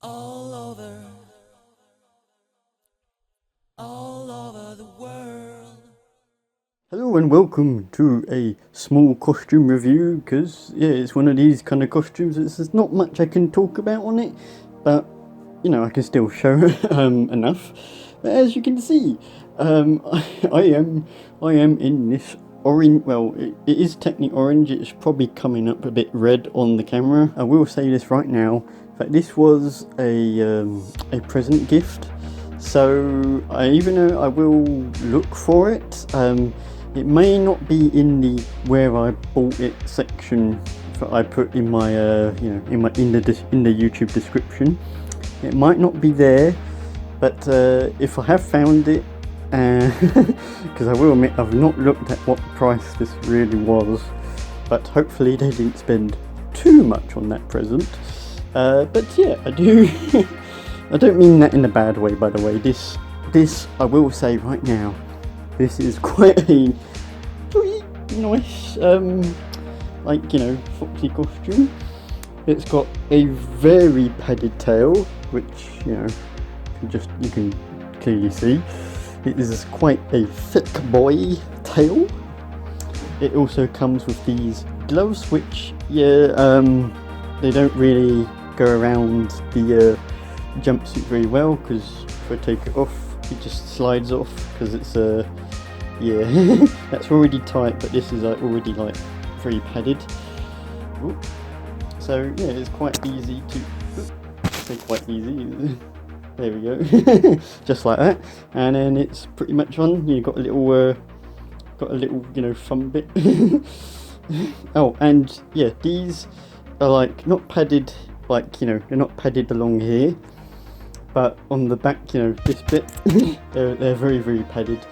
all over, all over the world. Hello and welcome to a small costume review, because yeah, it's one of these kind of costumes. There's not much I can talk about on it, but you know, I can still show enough. But as you can see, I am in this orange. Well, it is technically orange. It's probably coming up a bit red on the camera. I will say this right now, that this was a present gift. So even though I will look for it, it may not be in the where I bought it section that I put in my in the YouTube description. It might not be there, but if I have found it, because I will admit I've not looked at what price this really was, but hopefully they didn't spend too much on that present. But yeah, I do. I don't mean that in a bad way, by the way. This I will say right now, this is quite a pretty nice, foxy costume. It's got a very padded tail, which you can clearly see. It is quite a thick boy tail. It also comes with these gloves, which they don't really go around the jumpsuit very well, because if I take it off, it just slides off, because it's that's already tight, but this is already very padded. Ooh. So yeah, it's quite easy to say quite easy. There we go, just like that, and then it's pretty much on. You got a little thumb bit. Oh, and yeah, these are not padded, they're not padded along here, but on the back, this bit, they're very, very padded.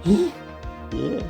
Yeah.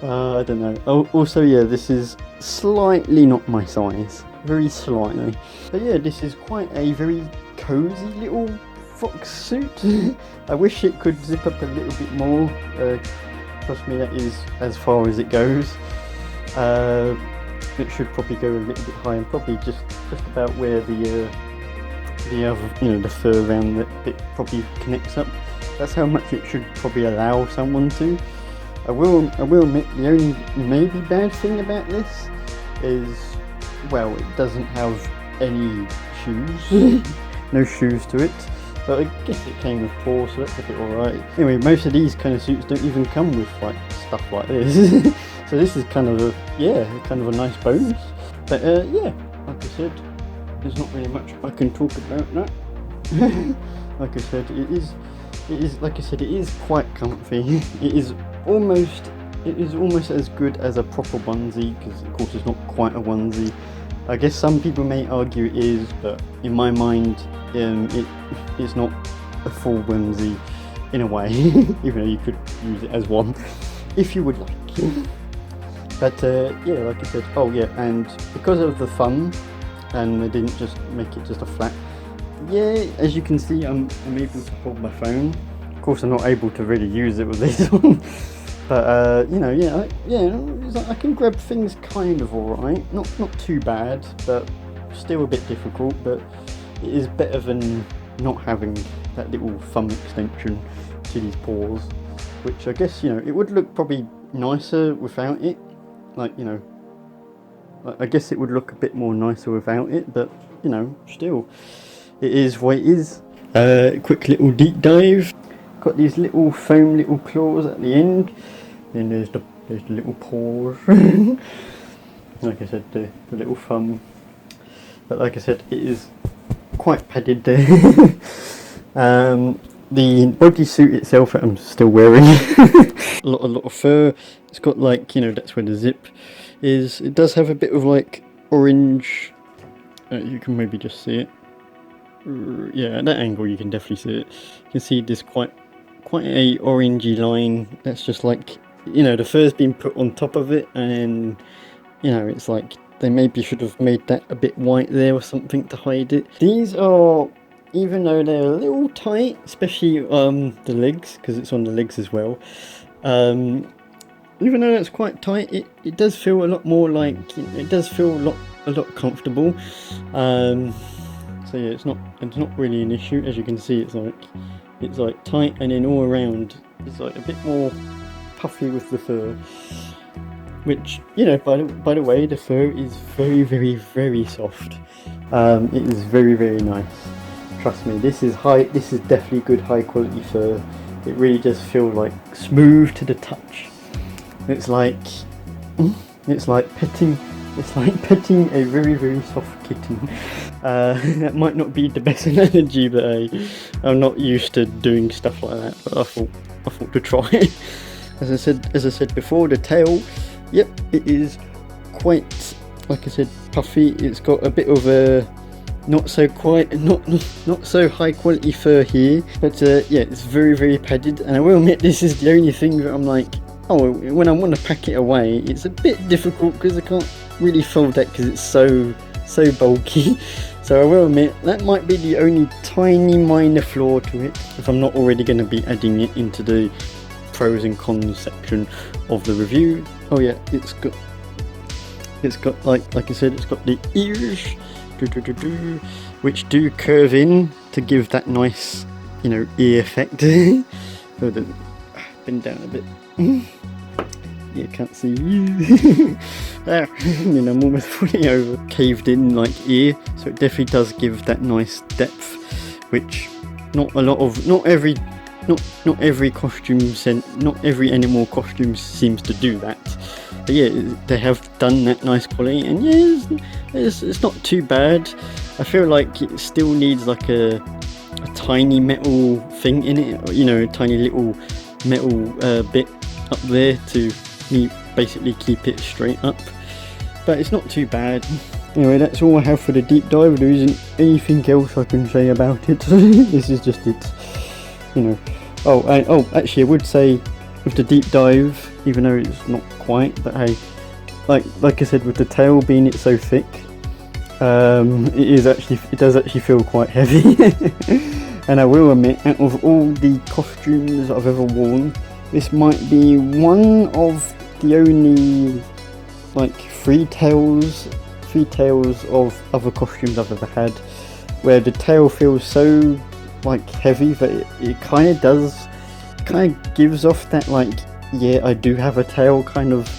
I don't know. Oh, also, yeah, this is slightly not my size, very slightly. But yeah, this is quite a very cozy little fox suit. I wish it could zip up a little bit more. Trust me, that is as far as it goes. It should probably go a little bit higher, probably just about where the other, the fur around that bit probably connects up. That's how much it should probably allow someone to. I will admit, the only maybe bad thing about this is, well, it doesn't have any shoes. No shoes to it. But I guess it came with paws, so that's a bit alright. Anyway, most of these kind of suits don't even come with stuff like this. So this is kind of a nice bonus. But yeah, like I said, there's not really much I can talk about that. Like I said, it is quite comfy. It is almost as good as a proper onesie, because of course it's not quite a onesie. I guess some people may argue it is, but in my mind, it's not a full onesie in a way, even though you could use it as one if you would like. But yeah, like I said, oh yeah, and because of the thumb, and they didn't just make it just a flat. Yeah, as you can see, I'm able to hold my phone. Of course, I'm not able to really use it with this one. But I can grab things kind of alright. Not too bad, but still a bit difficult. But it is better than not having that little thumb extension to these paws, which I guess it would look probably nicer without it. I guess it would look a bit more nicer without it, but still, it is what it is. Quick little deep dive. Got these little foam little claws at the end. Then there's the little paws. Like I said, the little thumb. But like I said, it is quite padded there. The bodysuit itself that I'm still wearing, a lot of fur. It's got that's where the zip is. It does have a bit of orange. You can maybe just see it. Yeah, at that angle you can definitely see it. You can see this quite a orangey line. That's just the fur's been put on top of it, and it's they maybe should have made that a bit white there or something to hide it. These are, even though they're a little tight, especially the legs, because it's on the legs as well. Even though that's quite tight, it does feel a lot more it does feel a lot lot comfortable. So yeah, it's not really an issue. As you can see, it's like tight, and then all around it's like a bit more puffy with the fur. Which, you know, by the way, the fur is very, very, very soft. It is very, very nice. Trust me, this is definitely good high quality fur. It really does feel like smooth to the touch. It's like petting a very, very soft kitten. That might not be the best analogy, but I'm not used to doing stuff like that. But I thought to try. As I said before, the tail, yep, it is quite, like I said, puffy. It's got a bit of a not so high quality fur here, but yeah, it's very, very padded. And I will admit, this is the only thing that I'm like, oh, when I want to pack it away, it's a bit difficult because I can't really fold that because it's so bulky. So I will admit that might be the only tiny minor flaw to it, if I'm not already going to be adding it into the pros and cons section of the review. Oh yeah, it's got like I said, it's got the ears, which do curve in to give that nice, you know, ear effect. Bend down a bit. Yeah, can't see you. And I'm almost fully over caved in like ear, so it definitely does give that nice depth, which not every animal costume seems to do that. But yeah, they have done that nice quality, and yeah, it's not too bad. I feel like it still needs like a tiny metal thing in it, you know, a tiny little metal bit up there to basically keep it straight up, but it's not too bad. Anyway, that's all I have for the deep dive. There isn't anything else I can say about it. This is just it, you know. Actually, I would say with the deep dive, even though it's not quite, but hey, like I said, with the tail being it's so thick, it does actually feel quite heavy. And I will admit, out of all the costumes I've ever worn, this might be one of the only like three tails of other costumes I've ever had where the tail feels so like heavy that it kind of gives off that like, yeah, I do have a tail kind of.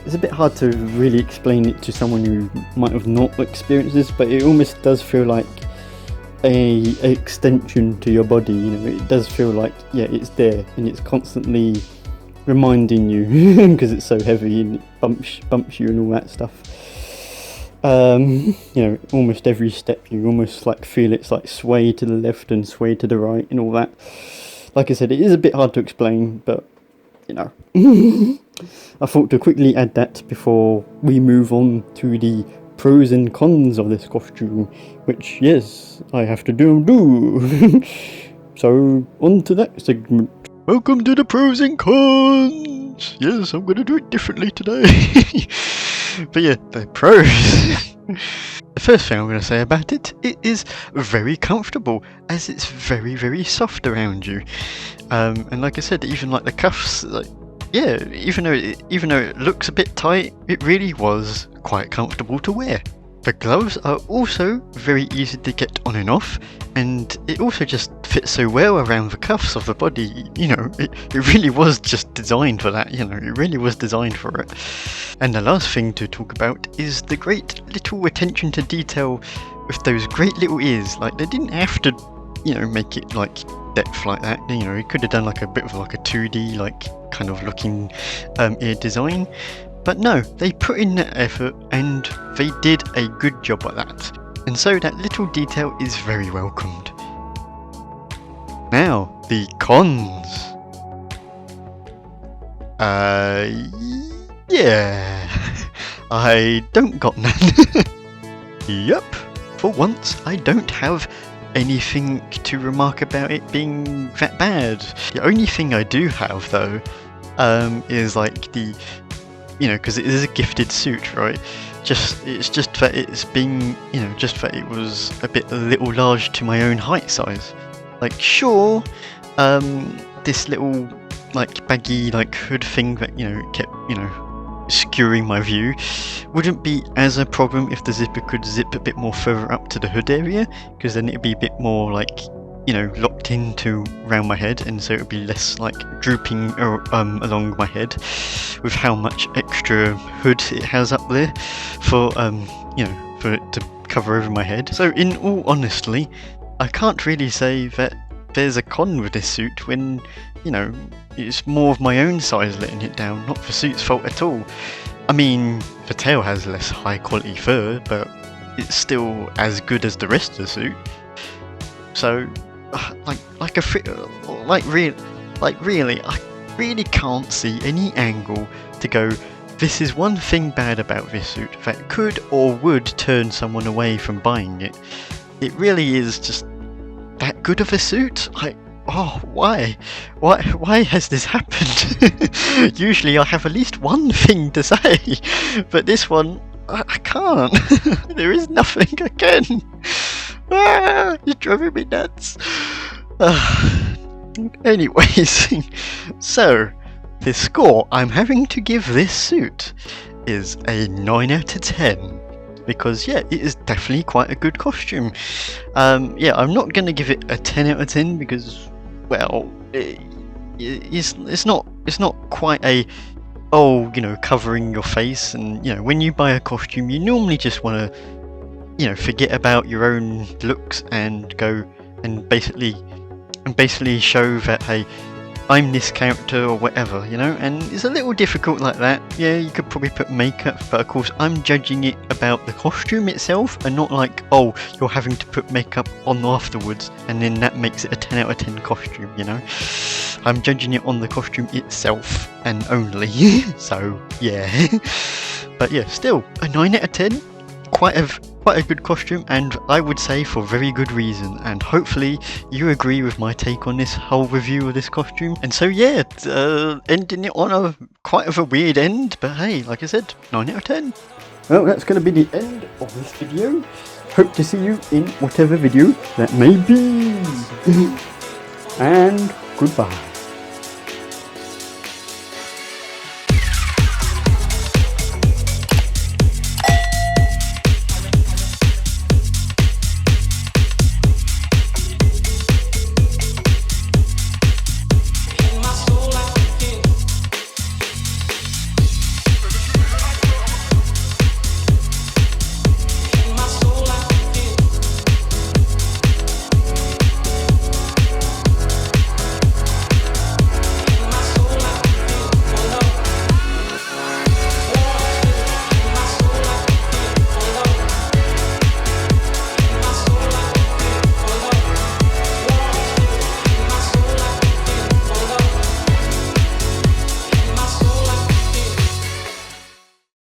It's a bit hard to really explain it to someone who might have not experienced this, but it almost does feel like a extension to your body, you know. It does feel like, yeah, it's there and it's constantly reminding you because it's so heavy and it bumps you and all that stuff. You know, almost every step you almost like feel it's like sway to the left and sway to the right and all that. Like I said, it is a bit hard to explain, but you know. I thought to quickly add that before we move on to the pros and cons of this costume, which, yes, I have to do. So, on to that segment. Welcome to the pros and cons! Yes, I'm going to do it differently today. But yeah, the pros. The first thing I'm going to say about it is very comfortable, as it's very, very soft around you. And like I said, even like the cuffs, like, yeah, even though it looks a bit tight, it really was quite comfortable to wear. The gloves are also very easy to get on and off, and it also just fits so well around the cuffs of the body. You know, it really was just designed for that, you know, it really was designed for it. And the last thing to talk about is the great little attention to detail with those great little ears. Like, they didn't have to, you know, make it like depth like that, you know, it could have done like a bit of like a 2D like kind of looking ear design. But no, they put in that effort and they did a good job at that. And so that little detail is very welcomed. Now, the cons. Yeah. I don't got none. Yep. For once, I don't have anything to remark about it being that bad. The only thing I do have though, is like the, you know, because it is a gifted suit, right? It's just that it's been, you know, just that it was a little large to my own height size. Like, sure, this little like baggy like hood thing that, you know, kept, you know, skewing my view. Wouldn't be as a problem if the zipper could zip a bit more further up to the hood area, because then it'd be a bit more like, you know, locked into around my head, and so it would be less like drooping along my head with how much extra hood it has up there for you know, for it to cover over my head. So in all honesty, I can't really say that there's a con with this suit when, you know, it's more of my own size letting it down, not the suit's fault at all. I mean, the tail has less high quality fur, but it's still as good as the rest of the suit. So, really, I really can't see any angle to go, this is one thing bad about this suit that could or would turn someone away from buying it. It really is just that good of a suit? Why? Why has this happened? Usually I have at least one thing to say, but this one, I can't. There is nothing I can. You're driving me nuts. Anyways, so the score I'm having to give this suit is a 9 out of 10. Because yeah, it is definitely quite a good costume. Yeah, I'm not going to give it a 10 out of 10 because, well, it's not quite a, oh, you know, covering your face. And you know, when you buy a costume, you normally just want to, you know, forget about your own looks and go and basically show that, hey, I'm this character or whatever, you know, and it's a little difficult like that. Yeah, you could probably put makeup, but of course I'm judging it about the costume itself and not like, oh, you're having to put makeup on afterwards and then that makes it a 10 out of 10 costume, you know. I'm judging it on the costume itself and only. So yeah. But yeah, still a 9 out of 10. Quite a good costume, and I would say for very good reason, and hopefully you agree with my take on this whole review of this costume. And so yeah, ending it on quite of a weird end, but hey, like I said, 9 out of 10. Well, that's going to be the end of this video. Hope to see you in whatever video that may be. And goodbye.